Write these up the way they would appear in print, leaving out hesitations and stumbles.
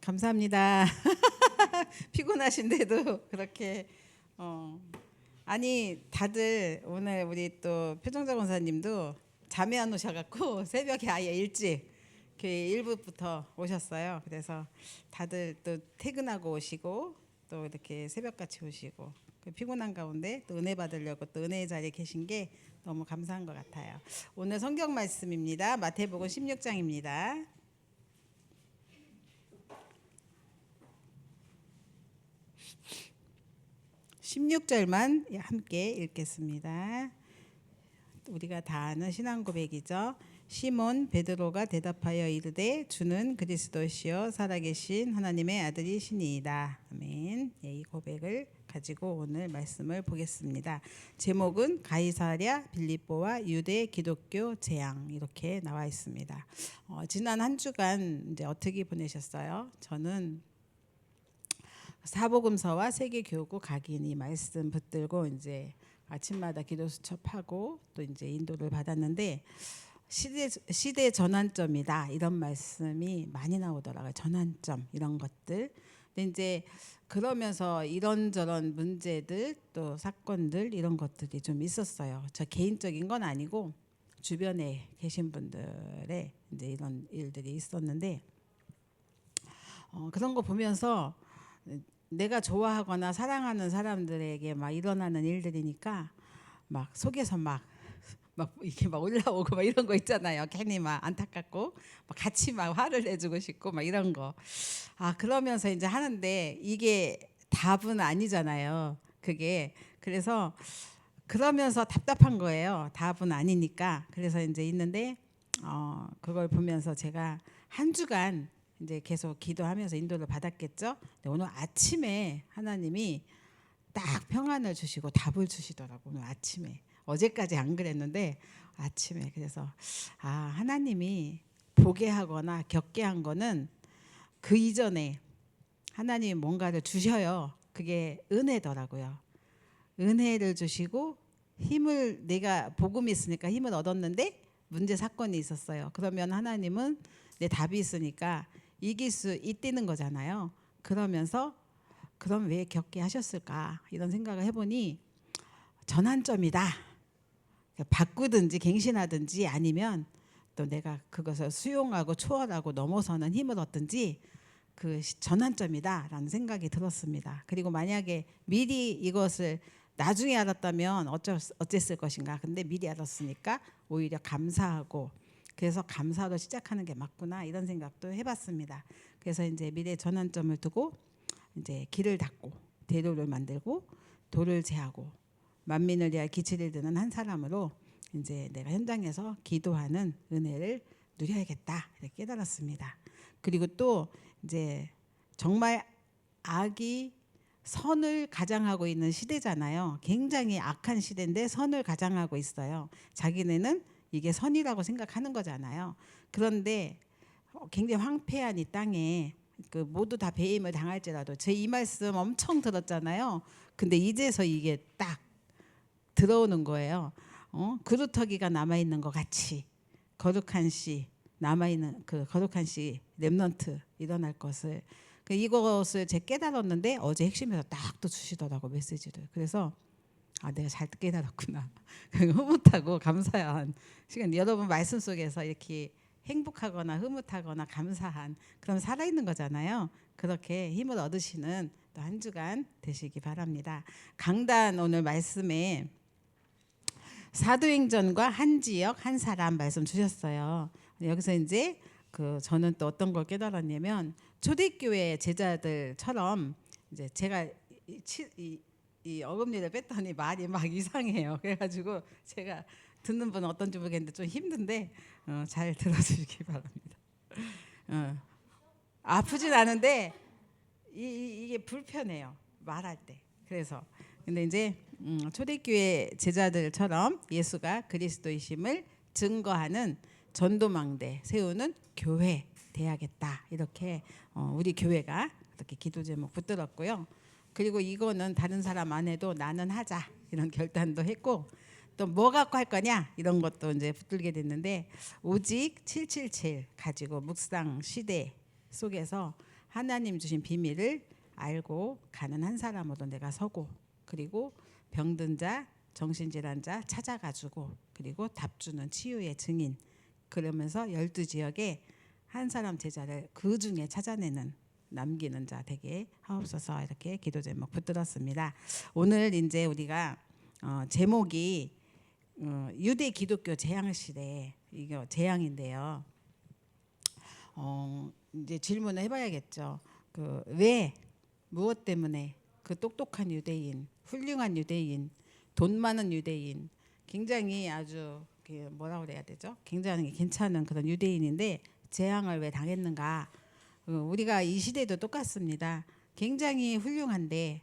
감사합니다. 피곤하신데도 그렇게 아니 다들 오늘 우리 또 표정자 권사님도 잠이 안 오셔갖고 새벽에 아예 일찍 교회 1부부터 오셨어요. 그래서 다들 또 퇴근하고 오시고 또 이렇게 새벽같이 오시고 피곤한 가운데 또 은혜 받으려고 또 은혜의 자리에 계신 게 너무 감사한 것 같아요. 오늘 성경 말씀입니다. 마태복음 16장입니다. 16절만 함께 읽겠습니다. 우리가 다 아는 신앙 고백이죠. 시몬 베드로가 대답하여 이르되 주는 그리스도시요 살아계신 하나님의 아들이시니이다. 아멘. 이 고백을 가지고 오늘 말씀을 보겠습니다. 제목은 가이사랴 빌립보와 유대 기독교 재앙 이렇게 나와 있습니다. 지난 한 주간 이제 어떻게 보내셨어요? 저는 사복음서와 세계교구 각인이 말씀 붙들고 이제 아침마다 기도 수첩하고 또 이제 인도를 받았는데 시대 전환점이다 이런 말씀이 많이 나오더라고요. 전환점 이런 것들. 근데 이제 그러면서 이런저런 문제들 또 사건들 이런 것들이 좀 있었어요. 저 개인적인 건 아니고 주변에 계신 분들의 이제 이런 일들이 있었는데 그런 거 보면서 내가 좋아하거나 사랑하는 사람들에게 막 일어나는 일들이니까 막 속에서 막 이렇게 막 올라오고 막 이런 거 있잖아요. 괜히 막 안타깝고 막 같이 막 화를 내주고 싶고 막 이런 거. 그러면서 이제 하는데 이게 답은 아니잖아요. 그게 그래서 그러면서 답답한 거예요. 답은 아니니까. 그래서 이제 있는데 그걸 보면서 제가 한 주간 이제 계속 기도하면서 인도를 받았겠죠. 근데 오늘 아침에 하나님이 딱 평안을 주시고 답을 주시더라고요. 오늘 아침에. 어제까지 안 그랬는데 아침에. 그래서 하나님이 보게 하거나 겪게 한 거는 그 이전에 하나님이 뭔가를 주셔요. 그게 은혜더라고요. 은혜를 주시고 힘을 내가 복음이 있으니까 힘을 얻었는데 문제 사건이 있었어요. 그러면 하나님은 내 답이 있으니까 이길 수 있다는 거잖아요. 그러면서 그럼 왜 겪게 하셨을까 이런 생각을 해보니 전환점이다. 바꾸든지 갱신하든지 아니면 또 내가 그것을 수용하고 초월하고 넘어서는 힘을 얻든지 그 전환점이다라는 생각이 들었습니다. 그리고 만약에 미리 이것을 나중에 알았다면 어쨌을 것인가. 근데 미리 알았으니까 오히려 감사하고 그래서 감사로 시작하는 게 맞구나 이런 생각도 해봤습니다. 그래서 이제 미래 전환점을 두고 이제 길을 닦고 대로를 만들고 돌을 제하고 만민을 위하여 기치를 드는 한 사람으로 이제 내가 현장에서 기도하는 은혜를 누려야겠다 이렇게 깨달았습니다. 그리고 또 이제 정말 악이 선을 가장하고 있는 시대잖아요. 굉장히 악한 시대인데 선을 가장하고 있어요. 자기네는 이게 선이라고 생각하는 거잖아요. 그런데 굉장히 황폐한 이 땅에 그 모두 다 배임을 당할지라도 제 이 말씀 엄청 들었잖아요. 근데 이제서 이게 딱 들어오는 거예요. 그루터기가 남아 있는 것 같이 거룩한 씨 남아 있는 그 거룩한 씨 렘넌트 일어날 것을 이것을 제가 깨달았는데 어제 핵심에서 딱 또 주시더라고 메시지를. 그래서 내가 잘 깨달았구나. 흐뭇하고 감사한 시간. 여러분 말씀 속에서 이렇게 행복하거나 흐뭇하거나 감사한 그럼 살아있는 거잖아요. 그렇게 힘을 얻으시는 또 한 주간 되시기 바랍니다. 강단 오늘 말씀에 사도행전과 한 지역 한 사람 말씀 주셨어요. 여기서 이제 저는 또 어떤 걸 깨달았냐면 초대교회 제자들처럼 이제 제가 이 어금니를 뺐더니 말이 막 이상해요. 그래가지고 제가 듣는 분은 어떤지 모르겠는데 좀 힘든데 잘 들어주시기 바랍니다. 아프진 않은데 이게 불편해요. 말할 때. 그래서 근데 이제 초대교회 제자들처럼 예수가 그리스도이심을 증거하는 전도망대 세우는 교회 돼야겠다. 이렇게 우리 교회가 이렇게 기도 제목 붙들었고요. 그리고 이거는 다른 사람 안 해도 나는 하자 이런 결단도 했고 또 뭐 갖고 할 거냐 이런 것도 이제 붙들게 됐는데 오직 777 가지고 묵상 시대 속에서 하나님 주신 비밀을 알고 가는 한 사람으로 내가 서고, 그리고 병든 자, 정신질환자 찾아가지고, 그리고 답주는 치유의 증인, 그러면서 12지역에 한 사람 제자를 그 중에 찾아내는, 남기는 자 되게 하옵소서, 이렇게 기도 제목 붙들었습니다. 오늘 이제 우리가 제목이 유대 기독교 재앙 시대, 이거 재앙인데요. 이제 질문을 해봐야겠죠. 왜, 무엇 때문에 그 똑똑한 유대인, 훌륭한 유대인, 돈 많은 유대인, 굉장히 아주 뭐라 그래야 되죠? 굉장히 괜찮은 그런 유대인인데 재앙을 왜 당했는가? 우리가 이 시대도 똑같습니다. 굉장히 훌륭한데,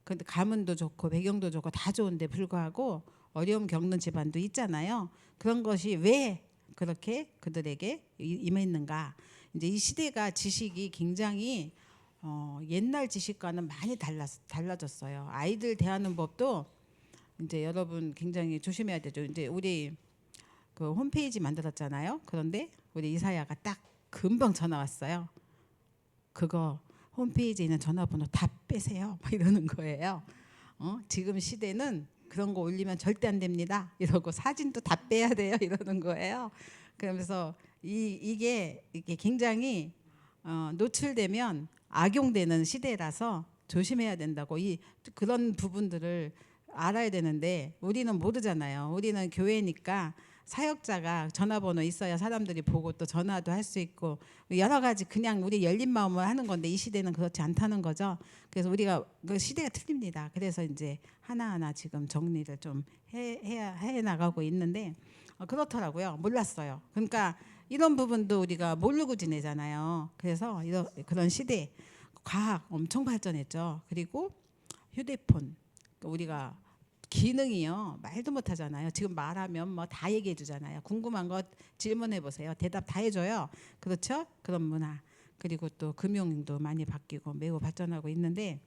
근데 가문도 좋고 배경도 좋고 다 좋은데 불구하고 어려움 겪는 집안도 있잖아요. 그런 것이 왜 그렇게 그들에게 임했는가? 이제 이 시대가 지식이 굉장히 옛날 지식과는 많이 달라졌어요. 아이들 대하는 법도 이제 여러분 굉장히 조심해야 되죠. 이제 우리 그 홈페이지 만들었잖아요. 그런데 우리 이사야가 딱 금방 전화 왔어요. 그거 홈페이지에 있는 전화번호 다 빼세요. 막 이러는 거예요. 지금 시대는 그런 거 올리면 절대 안 됩니다. 이러고 사진도 다 빼야 돼요. 이러는 거예요. 그러면서 이게 굉장히 노출되면 악용되는 시대라서 조심해야 된다고, 그런 부분들을 알아야 되는데 우리는 모르잖아요. 우리는 교회니까 사역자가 전화번호 있어야 사람들이 보고 또 전화도 할 수 있고 여러 가지, 그냥 우리 열린 마음으로 하는 건데 이 시대는 그렇지 않다는 거죠. 그래서 우리가 그 시대가 틀립니다. 그래서 이제 하나하나 지금 정리를 좀 해 나가고 있는데 그렇더라고요. 몰랐어요. 그러니까 이런 부분도 우리가 모르고 지내잖아요. 그래서 그런 시대, 과학 엄청 발전했죠. 그리고 휴대폰, 우리가 기능이요 말도 못하잖아요. 지금 말하면 뭐 다 얘기해 주잖아요. 궁금한 것 질문해 보세요. 대답 다 해줘요. 그렇죠? 그런 문화, 그리고 또 금융도 많이 바뀌고 매우 발전하고 있는데,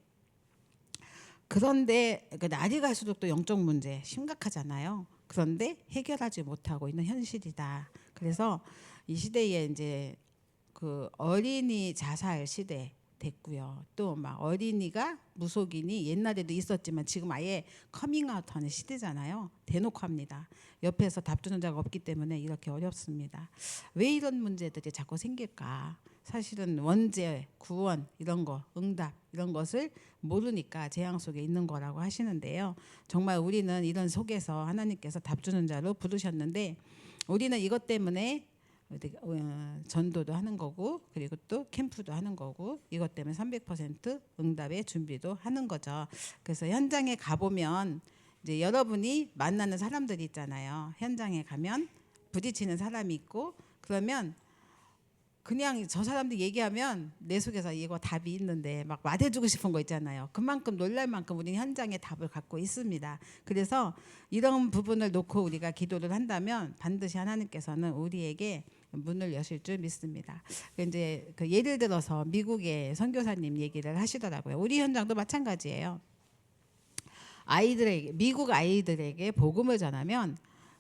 그런데 날이 갈수록 또 영적 문제 심각하잖아요. 그런데 해결하지 못하고 있는 현실이다. 그래서 이 시대에 이제 그 어린이 자살 시대 됐고요. 또 막 어린이가 무속인이 옛날에도 있었지만 지금 아예 커밍아웃하는 시대잖아요. 대놓고 합니다. 옆에서 답 주는 자가 없기 때문에 이렇게 어렵습니다. 왜 이런 문제들이 자꾸 생길까? 사실은 원죄, 구원 이런 거, 응답 이런 것을 모르니까 재앙 속에 있는 거라고 하시는데요. 정말 우리는 이런 속에서 하나님께서 답 주는 자로 부르셨는데, 우리는 이것 때문에 전도도 하는 거고, 그리고 또 캠프도 하는 거고, 이것 때문에 300% 응답의 준비도 하는 거죠. 그래서 현장에 가보면 이제 여러분이 만나는 사람들이 있잖아요. 현장에 가면 부딪히는 사람이 있고, 그러면 그냥 저 사람들 얘기하면 내 속에서 이거 답이 있는데 막 말해주고 싶은 거 있잖아요. 그만큼 놀랄 만큼 우리는 현장에 답을 갖고 있습니다. 그래서 이런 부분을 놓고 우리가 기도를 한다면 반드시 하나님께서는 우리에게 문을 여실 줄 믿습니다. 이제 그 예를 들어서 미국의 선교사님 얘기를 하시더라고요. 우리 현장도 마찬가지예요. 미국 아이들에게 복음을 전하면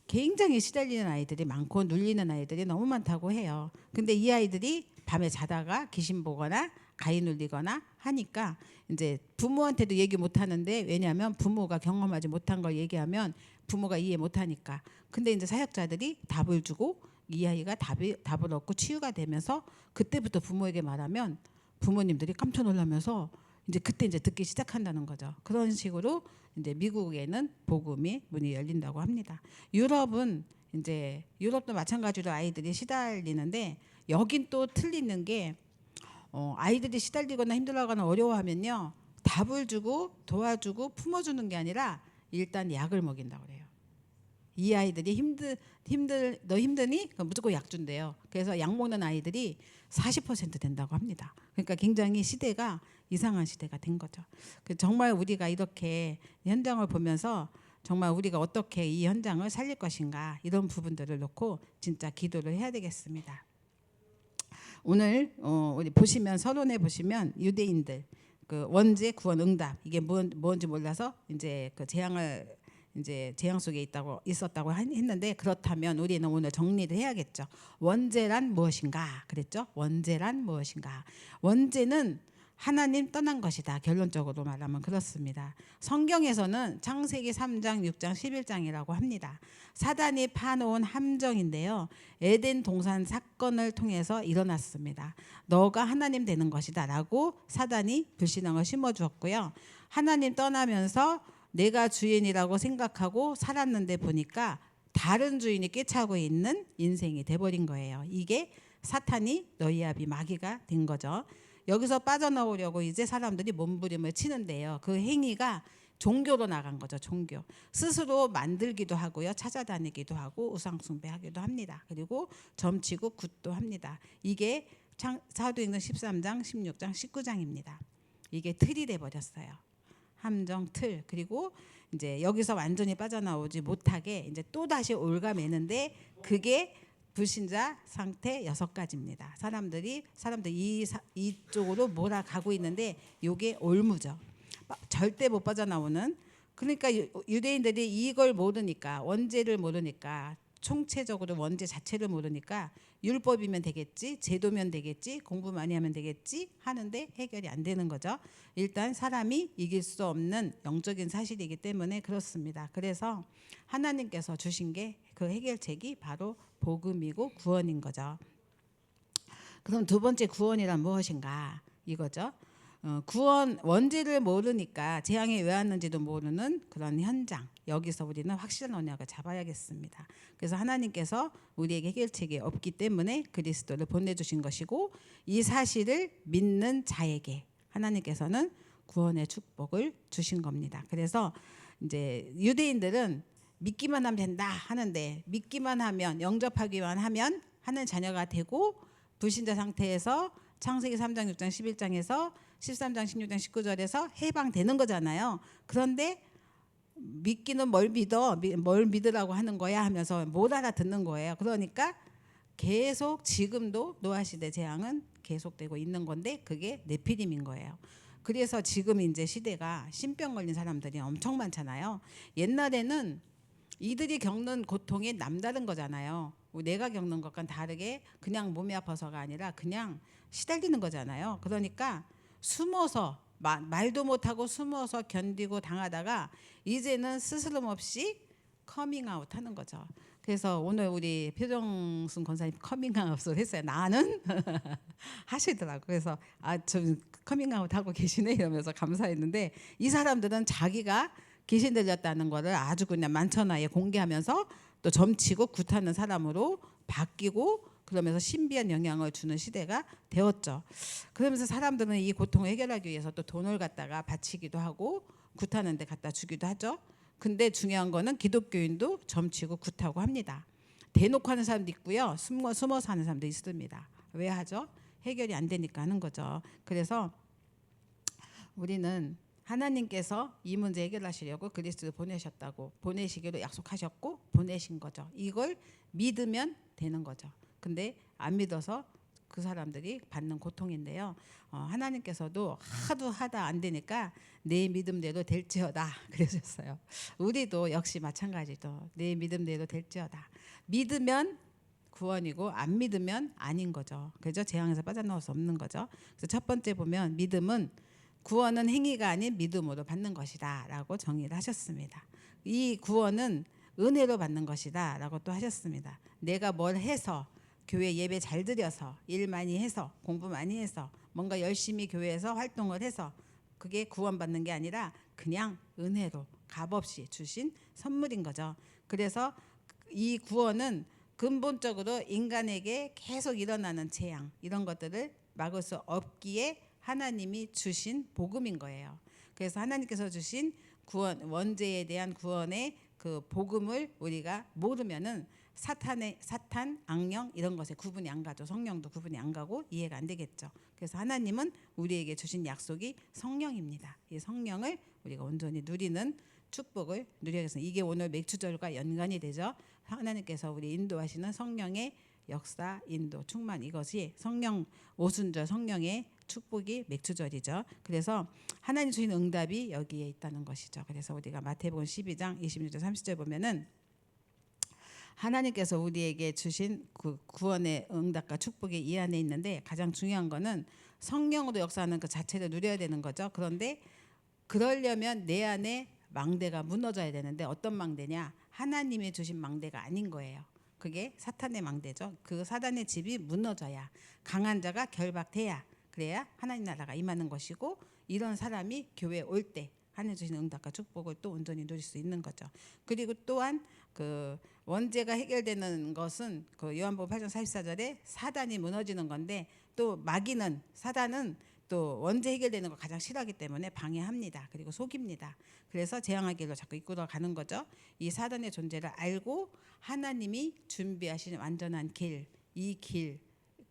굉장히 시달리는 아이들이 많고 눌리는 아이들이 너무 많다고 해요. 근데 이 아이들이 밤에 자다가 귀신 보거나 가위 눌리거나 하니까 이제 부모한테도 얘기 못 하는데, 왜냐하면 부모가 경험하지 못한 걸 얘기하면 부모가 이해 못 하니까. 근데 이제 사역자들이 답을 주고 이 아이가 답을 얻고 치유가 되면서 그때부터 부모에게 말하면 부모님들이 깜짝 놀라면서 이제 그때 이제 듣기 시작한다는 거죠. 그런 식으로 이제 미국에는 복음이 문이 열린다고 합니다. 유럽도 마찬가지로 아이들이 시달리는데, 여긴 또 틀리는 게 아이들이 시달리거나 힘들어하거나 어려워하면요, 답을 주고 도와주고 품어주는 게 아니라 일단 약을 먹인다고 그래요. 이 아이들이 너 힘드니? 그럼 무조건 약 준대요. 그래서 약 먹는 아이들이 40% 된다고 합니다. 그러니까 굉장히 시대가 이상한 시대가 된 거죠. 정말 우리가 이렇게 현장을 보면서 정말 우리가 어떻게 이 현장을 살릴 것인가, 이런 부분들을 놓고 진짜 기도를 해야 되겠습니다. 오늘 우리 보시면 서론에 보시면 유대인들 그 원죄 구원 응답, 이게 뭔지 몰라서 이제 그 재앙을 이제 재앙 속에 있었다고 했는데, 그렇다면 우리는 오늘 정리를 해야겠죠. 원죄란 무엇인가 그랬죠. 원죄란 무엇인가. 원죄는 하나님 떠난 것이다. 결론적으로 말하면 그렇습니다. 성경에서는 창세기 3장, 6장, 11장이라고 합니다. 사단이 파놓은 함정인데요. 에덴 동산 사건을 통해서 일어났습니다. 너가 하나님 되는 것이다 라고 사단이 불신앙을 심어주었고요. 하나님 떠나면서 내가 주인이라고 생각하고 살았는데 보니까 다른 주인이 꿰차고 있는 인생이 돼버린 거예요. 이게 사탄이 너희압이 마귀가 된 거죠. 여기서 빠져나오려고 이제 사람들이 몸부림을 치는데요. 그 행위가 종교로 나간 거죠. 종교. 스스로 만들기도 하고요. 찾아다니기도 하고 우상 숭배하기도 합니다. 그리고 점치고 굿도 합니다. 이게 사도행전 13장, 16장, 19장입니다. 이게 틀이 돼 버렸어요. 함정 틀. 그리고 이제 여기서 완전히 빠져나오지 못하게 이제 또 다시 올가매는데 그게 불신자 상태 6가지입니다. 사람들이 이쪽으로 몰아가고 있는데 이게 올무죠. 절대 못 빠져나오는. 그러니까 유대인들이 이걸 모르니까, 원죄를 모르니까, 총체적으로 원죄 자체를 모르니까 율법이면 되겠지, 제도면 되겠지, 공부 많이 하면 되겠지 하는데 해결이 안 되는 거죠. 일단 사람이 이길 수 없는 영적인 사실이기 때문에 그렇습니다. 그래서 하나님께서 주신 게 그 해결책이 바로 복음이고 구원인 거죠. 그럼 두 번째 구원이란 무엇인가 이거죠. 구원, 원죄를 모르니까 재앙이 왜 왔는지도 모르는 그런 현장. 여기서 우리는 확실한 언약을 잡아야겠습니다. 그래서 하나님께서 우리에게 해결책이 없기 때문에 그리스도를 보내주신 것이고, 이 사실을 믿는 자에게 하나님께서는 구원의 축복을 주신 겁니다. 그래서 이제 유대인들은 믿기만 하면 된다 하는데, 믿기만 하면, 영접하기만 하면 하는 자녀가 되고, 불신자 상태에서 창세기 3장, 6장, 11장에서 13장, 16장, 19절에서 해방되는 거잖아요. 그런데 믿기는 뭘 믿으라고 하는 거야 하면서 못 알아듣는 거예요. 그러니까 계속 지금도 노아시대 재앙은 계속되고 있는 건데 그게 네피림인 거예요. 그래서 지금 이제 시대가 신병 걸린 사람들이 엄청 많잖아요. 옛날에는 이들이 겪는 고통이 남다른 거잖아요. 내가 겪는 것과는 다르게 그냥 몸이 아파서가 아니라 그냥 시달리는 거잖아요. 그러니까 숨어서 말도 못하고 숨어서 견디고 당하다가 이제는 스스럼 없이 커밍아웃 하는 거죠. 그래서 오늘 우리 표정순 권사님 커밍아웃을 했어요. 나는 하시더라고요. 그래서 좀 커밍아웃 하고 계시네 이러면서 감사했는데, 이 사람들은 자기가 귀신 들렸다는 거를 아주 그냥 만천하에 공개하면서 또 점치고 굿하는 사람으로 바뀌고, 그러면서 신비한 영향을 주는 시대가 되었죠. 그러면서 사람들은 이 고통을 해결하기 위해서 또 돈을 갖다가 바치기도 하고 굿하는 데 갖다 주기도 하죠. 근데 중요한 거는 기독교인도 점치고 굿하고 합니다. 대놓고 하는 사람도 있고요. 숨어서 하는 사람도 있습니다. 왜 하죠? 해결이 안 되니까 하는 거죠. 그래서 우리는 하나님께서 이 문제 해결하시려고 그리스도를 보내시기로 약속하셨고 보내신 거죠. 이걸 믿으면 되는 거죠. 근데 안 믿어서 그 사람들이 받는 고통인데요. 하나님께서도 하도 하다 안 되니까 내 믿음대로 될지어다 그러셨어요. 우리도 역시 마찬가지죠. 내 믿음대로 될지어다. 믿으면 구원이고 안 믿으면 아닌 거죠. 그죠? 재앙에서 빠져나올 수 없는 거죠. 그래서 첫 번째 보면 믿음은, 구원은 행위가 아닌 믿음으로 받는 것이다 라고 정의를 하셨습니다. 이 구원은 은혜로 받는 것이다 라고 또 하셨습니다. 내가 뭘 해서, 교회 예배 잘 드려서, 일 많이 해서, 공부 많이 해서, 뭔가 열심히 교회에서 활동을 해서 그게 구원받는 게 아니라 그냥 은혜로 값없이 주신 선물인 거죠. 그래서 이 구원은 근본적으로 인간에게 계속 일어나는 재앙, 이런 것들을 막을 수 없기에 하나님이 주신 복음인 거예요. 그래서 하나님께서 주신 구원, 원죄에 대한 구원의 그 복음을 우리가 모르면은 사탄, 악령 이런 것에 구분이 안 가죠. 성령도 구분이 안 가고 이해가 안 되겠죠. 그래서 하나님은 우리에게 주신 약속이 성령입니다. 이 성령을 우리가 온전히 누리는 축복을 누려야겠습니다. 이게 오늘 맥주절과 연관이 되죠. 하나님께서 우리 인도하시는 성령의 역사, 인도, 충만, 이것이 성령 오순절 성령의 축복이 맥주절이죠. 그래서 하나님 주신 응답이 여기에 있다는 것이죠. 그래서 우리가 마태복음 12장 26절 30절 보면은 하나님께서 우리에게 주신 그 구원의 응답과 축복이 이 안에 있는데, 가장 중요한 거는 성령으로 역사하는 그 자체를 누려야 되는 거죠. 그런데 그러려면 내 안에 망대가 무너져야 되는데, 어떤 망대냐? 하나님이 주신 망대가 아닌 거예요. 그게 사탄의 망대죠. 그 사단의 집이 무너져야, 강한 자가 결박돼야, 그래야 하나님 나라가 임하는 것이고, 이런 사람이 교회에 올 때 하나님 주신 응답과 축복을 또 온전히 누릴 수 있는 거죠. 그리고 또한 그 원죄가 해결되는 것은 그 요한복음 8장 44절에 사단이 무너지는 건데, 또 마귀는, 사단은 또 원죄 해결되는 걸 가장 싫어하기 때문에 방해합니다. 그리고 속입니다. 그래서 재앙하기로 자꾸 이끌어 가는 거죠. 이 사단의 존재를 알고 하나님이 준비하신 완전한 길, 이 길,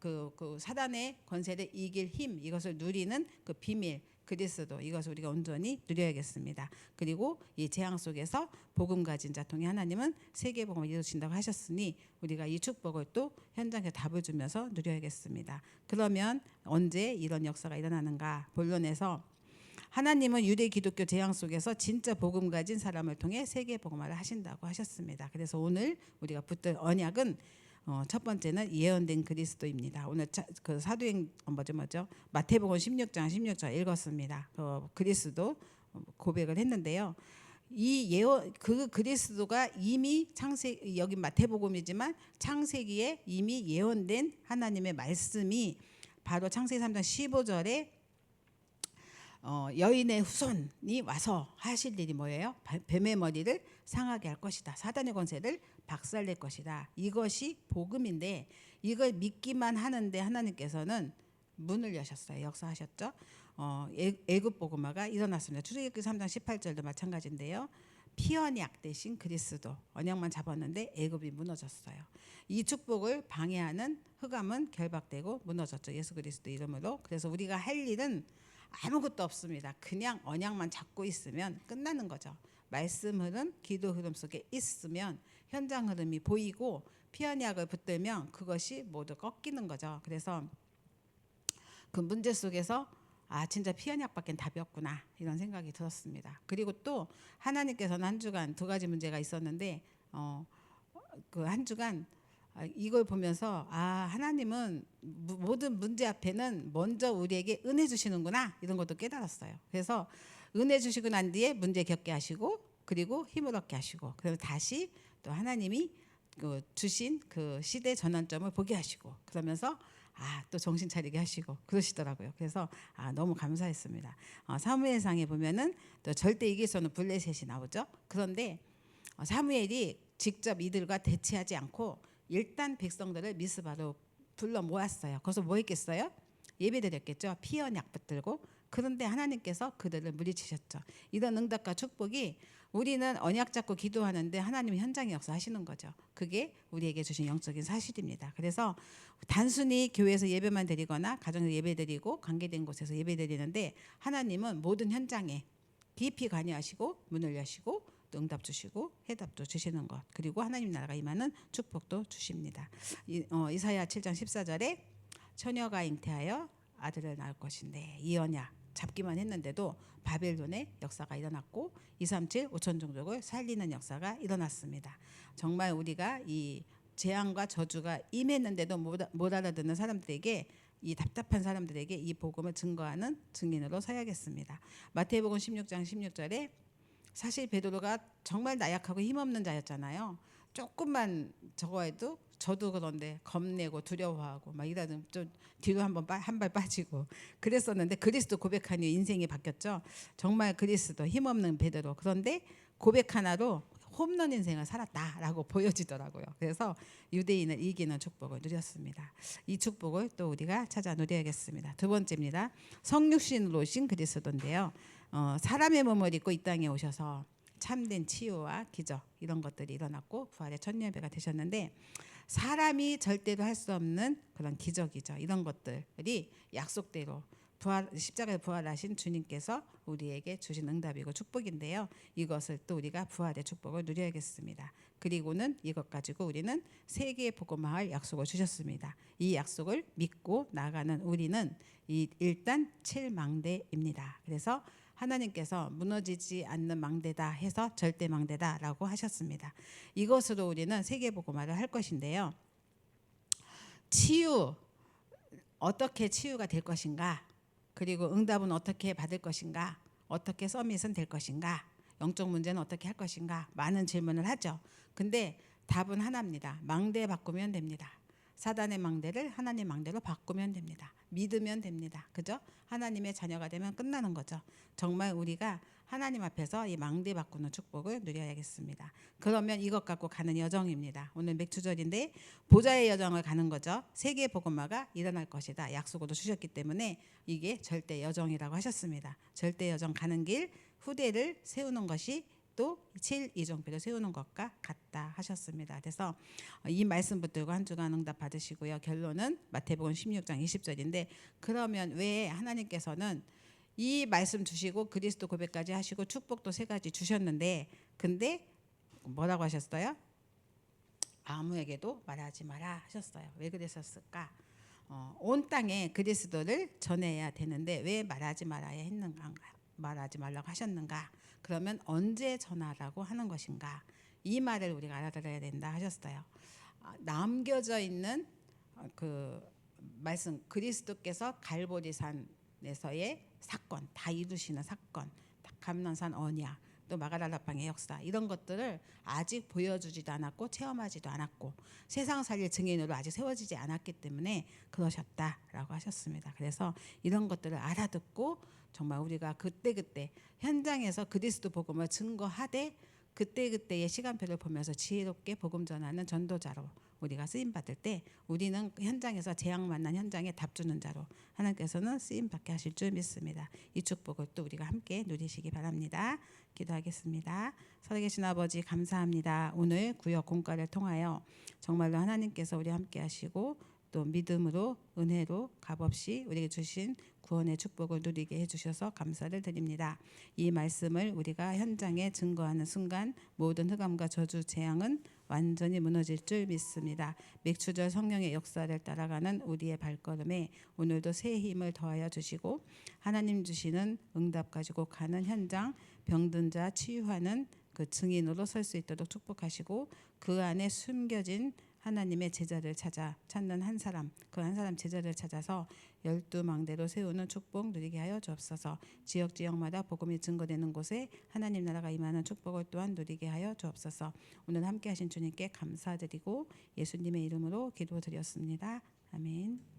그 사단의 권세를 이길 힘, 이것을 누리는 그 비밀, 그리스도, 이것을 우리가 온전히 누려야겠습니다. 그리고 이 재앙 속에서 복음 가진 자 통해 하나님은 세계 복음을 이루신다고 하셨으니, 우리가 이 축복을 또 현장에 답을 주면서 누려야겠습니다. 그러면 언제 이런 역사가 일어나는가? 본론에서 하나님은 유대 기독교 재앙 속에서 진짜 복음 가진 사람을 통해 세계 복음화를 하신다고 하셨습니다. 그래서 오늘 우리가 붙들 언약은 첫 번째는 예언된 그리스도입니다. 오늘 그 사도행 뭐죠? 마태복음 16장 16절 읽었습니다. 그리스도 고백을 했는데요. 이 예언, 그 그리스도가 이미 여기 마태복음이지만 창세기에 이미 예언된 하나님의 말씀이 바로 창세기 3장 15절에 여인의 후손이 와서 하실 일이 뭐예요? 뱀의 머리를 상하게 할 것이다. 사단의 권세를 박살낼 것이다. 이것이 복음인데, 이걸 믿기만 하는데 하나님께서는 문을 여셨어요. 역사하셨죠. 애굽 복음화가 일어났습니다. 출애굽기 3장 18절도 마찬가지인데요. 피 언약 대신 그리스도, 언약만 잡았는데 애굽이 무너졌어요. 이 축복을 방해하는 흑암은 결박되고 무너졌죠. 예수 그리스도 이름으로. 그래서 우리가 할 일은 아무것도 없습니다. 그냥 언약만 잡고 있으면 끝나는 거죠. 말씀 흐름, 기도 흐름 속에 있으면 현장 흐름이 보이고, 피언약을 붙들면 그것이 모두 꺾이는 거죠. 그래서 그 문제 속에서 진짜 피언약밖에 답이 없구나, 이런 생각이 들었습니다. 그리고 또 하나님께서는 한 주간 두 가지 문제가 있었는데, 그 한 주간 이걸 보면서 하나님은 모든 문제 앞에는 먼저 우리에게 은혜 주시는구나, 이런 것도 깨달았어요. 그래서 은혜 주시고 난 뒤에 문제 겪게 하시고, 그리고 힘을 얻게 하시고, 그래서 다시 또 하나님이 주신 그 시대 전환점을 보게 하시고, 그러면서 또 정신 차리게 하시고 그러시더라고요. 그래서 너무 감사했습니다. 사무엘상에 보면은 또 절대 이길 수 없는 블레셋이 나오죠. 그런데 사무엘이 직접 이들과 대치하지 않고 일단 백성들을 미스바로 불러 모았어요. 거기서 뭐 했겠어요? 예배드렸겠죠. 피 언약 붙들고. 그런데 하나님께서 그들을 물리치셨죠. 이런 응답과 축복이, 우리는 언약 잡고 기도하는데 하나님이 현장에 역사하시는 거죠. 그게 우리에게 주신 영적인 사실입니다. 그래서 단순히 교회에서 예배만 드리거나 가정에서 예배드리고 관계된 곳에서 예배드리는데, 하나님은 모든 현장에 깊이 관여하시고 문을 여시고 또 응답 주시고 해답도 주시는 것, 그리고 하나님 나라가 임하는 축복도 주십니다. 이사야 7장 14절에 처녀가 잉태하여 아들을 낳을 것인데, 이 언약 잡기만 했는데도 바벨론의 역사가 일어났고 237 5천 종족을 살리는 역사가 일어났습니다. 정말 우리가 이 재앙과 저주가 임했는데도 못 알아듣는 사람들에게, 이 답답한 사람들에게 이 복음을 증거하는 증인으로 서야겠습니다. 마태복음 16장 16절에 사실 베드로가 정말 나약하고 힘없는 자였잖아요. 조금만 저거 해도, 저도 그런데 겁내고 두려워하고 막 이러던, 좀 뒤로 한 발 빠지고 그랬었는데, 그리스도 고백한 이후 인생이 바뀌었죠. 정말 그리스도 힘없는 베드로, 그런데 고백 하나로 홈런 인생을 살았다라고 보여지더라고요. 그래서 유대인을 이기는 축복을 누렸습니다. 이 축복을 또 우리가 찾아 누려야겠습니다. 두 번째입니다. 성육신으로 오신 그리스도인데요. 사람의 몸을 입고 이 땅에 오셔서 참된 치유와 기적, 이런 것들이 일어났고 부활의 첫 예배가 되셨는데, 사람이 절대로 할 수 없는 그런 기적이죠. 이런 것들이 약속대로 십자가에 부활하신 주님께서 우리에게 주신 응답이고 축복인데요. 이것을 또 우리가 부활의 축복을 누려야겠습니다. 그리고는 이것 가지고 우리는 세계에 복음화할 약속을 주셨습니다. 이 약속을 믿고 나가는 우리는 일단 7망대입니다. 그래서 하나님께서 무너지지 않는 망대다 해서 절대 망대다라고 하셨습니다. 이것으로 우리는 세계 복음화를 할 것인데요. 치유, 어떻게 치유가 될 것인가? 그리고 응답은 어떻게 받을 것인가? 어떻게 서밋은 될 것인가? 영적 문제는 어떻게 할 것인가? 많은 질문을 하죠. 근데 답은 하나입니다. 망대 바꾸면 됩니다. 사단의 망대를 하나님 망대로 바꾸면 됩니다. 믿으면 됩니다. 그죠? 하나님의 자녀가 되면 끝나는 거죠. 정말 우리가 하나님 앞에서 이 망대 바꾸는 축복을 누려야겠습니다. 그러면 이것 갖고 가는 여정입니다. 오늘 맥주절인데 보좌의 여정을 가는 거죠. 세계 복음화가 일어날 것이다. 약속으로 주셨기 때문에 이게 절대 여정이라고 하셨습니다. 절대 여정 가는 길, 후대를 세우는 것이 또 7이정표를 세우는 것과 같다 하셨습니다. 그래서 이 말씀 붙들고 한 주간 응답 받으시고요. 결론은 마태복음 16장 20절인데 그러면 왜 하나님께서는 이 말씀 주시고 그리스도 고백까지 하시고 축복도 3가지 주셨는데 근데 뭐라고 하셨어요? 아무에게도 말하지 마라 하셨어요. 왜 그랬었을까? 온 땅에 그리스도를 전해야 되는데 왜 말하지 말아야 했는가? 말하지 말라고 하셨는가? 그러면 언제 전하라고 하는 것인가? 이 말을 우리가 알아들어야 된다 하셨어요. 남겨져 있는 그 말씀 그리스도께서 갈보리산에서의 사건 다 이루시는 사건, 감난산 언약, 또 마가다락방의 역사 이런 것들을 아직 보여주지도 않았고 체험하지도 않았고 세상 살릴 증인으로 아직 세워지지 않았기 때문에 그러셨다라고 하셨습니다. 그래서 이런 것들을 알아듣고 정말 우리가 그때그때 현장에서 그리스도 복음을 증거하되 그때그때의 시간표를 보면서 지혜롭게 복음 전하는 전도자로 우리가 쓰임 받을 때 우리는 현장에서 재앙 만난 현장에 답 주는 자로 하나님께서는 쓰임 받게 하실 줄 믿습니다. 이 축복을 또 우리가 함께 누리시기 바랍니다. 기도하겠습니다. 살아계신 아버지 감사합니다. 오늘 구역 공과를 통하여 정말로 하나님께서 우리 함께 하시고 또 믿음으로 은혜로 값없이 우리에게 주신 구원의 축복을 누리게 해주셔서 감사를 드립니다. 이 말씀을 우리가 현장에 증거하는 순간 모든 흑암과 저주 재앙은 완전히 무너질 줄 믿습니다. 맥주절 성령의 역사를 따라가는 우리의 발걸음에 오늘도 새 힘을 더하여 주시고 하나님 주시는 응답 가지고 가는 현장 병든 자 치유하는 그 증인으로 설 수 있도록 축복하시고 그 안에 숨겨진 하나님의 제자를 찾는 한 사람 그 한 사람 제자를 찾아서 12망대로 세우는 축복 누리게 하여 주옵소서. 지역마다 복음이 증거되는 곳에 하나님 나라가 임하는 축복을 또한 누리게 하여 주옵소서. 오늘 함께 하신 주님께 감사드리고 예수님의 이름으로 기도드렸습니다. 아멘.